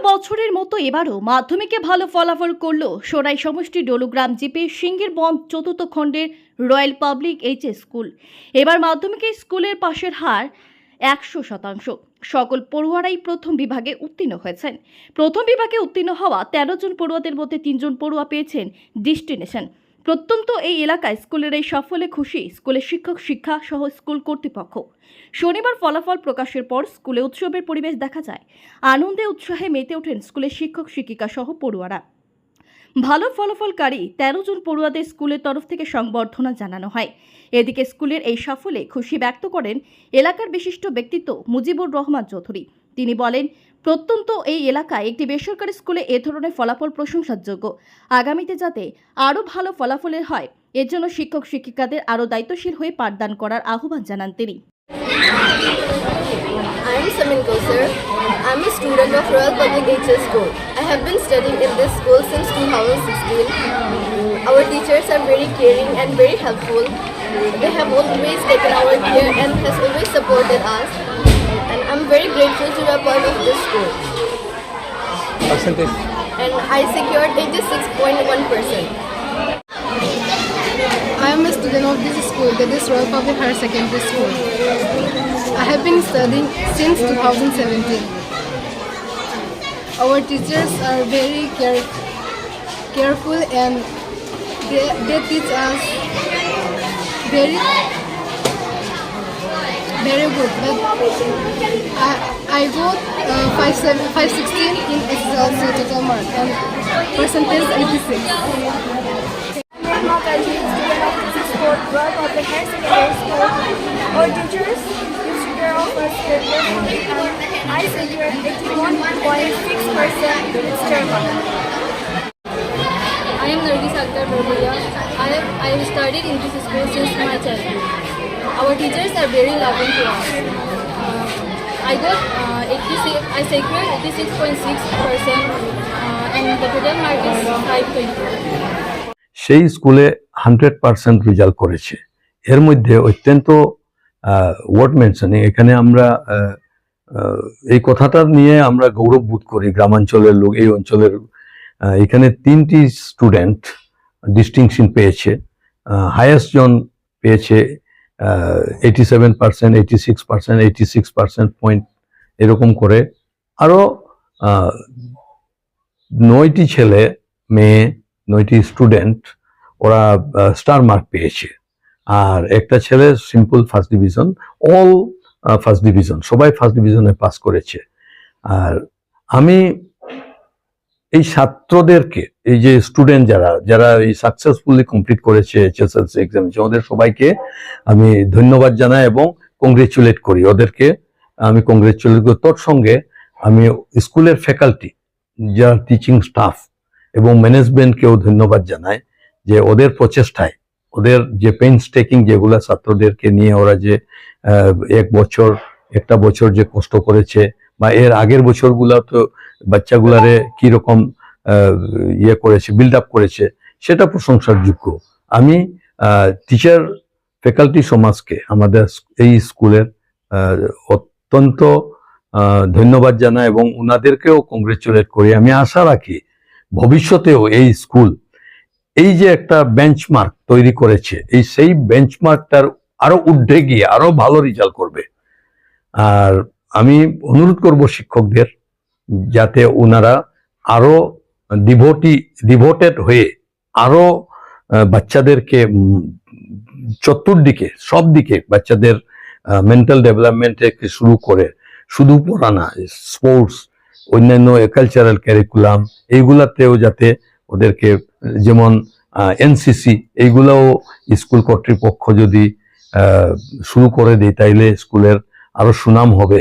বছরের মতো এবারও মাধ্যমিকে ভালো ফলাফল করল সোনাই সমষ্টি ডলুগ্রাম জিপি সিঙ্গির বন্ধ চতুর্থ খণ্ডের রয়্যাল পাবলিক এইচএস স্কুল। এবার মাধ্যমিকে স্কুলের পাশের হার 100%। সকল পড়ুয়ারাই প্রথম বিভাগে উত্তীর্ণ হয়েছেন। প্রথম বিভাগে উত্তীর্ণ হওয়া 13 জন পড়ুয়াদের মধ্যে 3 জন পড়ুয়া পেয়েছেন ডেস্টিনেশন। প্রত্যন্ত এই এলাকায় স্কুলের এই সাফল্যে খুশি স্কুলের শিক্ষক শিক্ষা সহ স্কুল কর্তৃপক্ষ। শনিবার ফলাফল প্রকাশের পর স্কুলে উৎসবের পরিবেশ দেখা যায়। আনন্দে উৎসাহে মেতে ওঠেন স্কুলের শিক্ষক শিক্ষিকা সহ পড়ুয়ারা। ভালো ফলাফলকারী 13 জন পড়ুয়াদের স্কুলের তরফ থেকে সংবর্ধনা জানানো হয়। এদিকে স্কুলের এই সাফল্যে খুশি ব্যক্ত করেন এলাকার বিশিষ্ট ব্যক্তিত্ব মুজিবুর রহমান চৌধুরী। তিনি বলেন, প্রত্যন্ত এই এলাকায় একটি বেসরকারি স্কুলে এ ধরনের ফলাফল প্রশংসার যোগ্য। আগামীতে যাতে আরও ভালো ফলাফলের হয় এর জন্য শিক্ষক শিক্ষিকাদের আরও দায়িত্বশীল হয়ে পাঠদান করার আহ্বান জানান তিনি। I am Samin Kausar. I am a student of Royal Public HS School. I have been studying in this school since 2016. Our teachers are very caring and very helpful. They have always taken our care and has always supported us. And I am very grateful to be a part of this school. Percentage? And I secured 86.1%. I am a student of this school, that is Royal Public Higher Secondary School. I have been studying since 2017. Our teachers are very careful and they teach us very good. But I got 516 in SSLC total mark and percentage 86. Royal Public Higher Secondary School. Our teachers used to care of us carefully, and I secured 81.6% with Sterling. I am Nargis Akhtar Barburia. I have studied in this school since my childhood. Our teachers are very loving to us. I secured 86.6% and the total mark is 520. সেই স্কুলে 100% result করেছে। এর মধ্যে অত্যন্ত word mentioning, এখানে আমরা এই কথাটা নিয়ে আমরা গৌরব বোধ করি গ্রামাঞ্চলের লোক, এই অঞ্চলের। এখানে 3টি স্টুডেন্ট ডিস্টিংশন পেয়েছে। হাইয়েস্ট জন পেয়েছে 87%, 86%, 86% পয়েন্ট, এরকম করে আরও 9টি ছেলে মেয়ে, 9টি স্টুডেন্ট ওরা স্টার মার্ক পেয়েছে। আর একটা ছেলে simple first division, all first division, সবাই ফার্স্ট ডিভিশনে পাস করেছে। আর আমি এই ছাত্রদেরকে, এই যে স্টুডেন্ট যারা এই সাকসেসফুলি কমপ্লিট করেছে এইচএসএলসি এক্সামিনেশন, ওদের সবাইকে আমি ধন্যবাদ জানাই এবং কংগ্রেচুলেট করি। ওদেরকে আমি কংগ্রেচুলেট করি। তোর সঙ্গে আমি স্কুলের ফ্যাকাল্টি, যারা টিচিং স্টাফ এবং ম্যানেজমেন্টকেও ধন্যবাদ জানাই যে ওদের প্রচেষ্টায়, ওদের যে পেইনস্টেকিং, যেগুলা ছাত্রদেরকে নিয়ে ওরা যে একটা বছর যে কষ্ট করেছে, বা এর আগের বছরগুলা তো বাচ্চাগুলারে কিরকম করেছে, বিল্ড আপ করেছে, সেটা প্রশংসার যোগ্য। আমি টিচার ফ্যাকাল্টি সমাজকে, আমাদের এই স্কুলের অত্যন্ত ধন্যবাদ জানাই এবং ওনাদেরকেও কংগ্রেচুলেট করি। আমি আশা রাখি ভবিষ্যতেও এই স্কুল এই যে একটা বেঞ্চমার্ক তৈরি করেছে, সেই বেঞ্চমার্কটার আরো ঊর্ধ্বে গিয়ে আরো ভালো রেজাল্ট করবে। আর আমি অনুরোধ করব শিক্ষকদের যাতে ওনারা আরো ডিভোটেড হয়ে আরো বাচ্চাদেরকে চতুর্দিকে, সব দিকে বাচ্চাদের মেন্টাল ডেভেলপমেন্ট থেকে শুরু করে, শুধু পড়া না, স্পোর্টস, অন্যান্য কালচারাল ক্যারিকুলাম, এইগুলাতেও যাতে ওদেরকে, যেমন এনসিসি, এইগুলাও স্কুল কর্তৃপক্ষ যদি শুরু করে দেয় তাইলে স্কুলের আরো সুনাম হবে।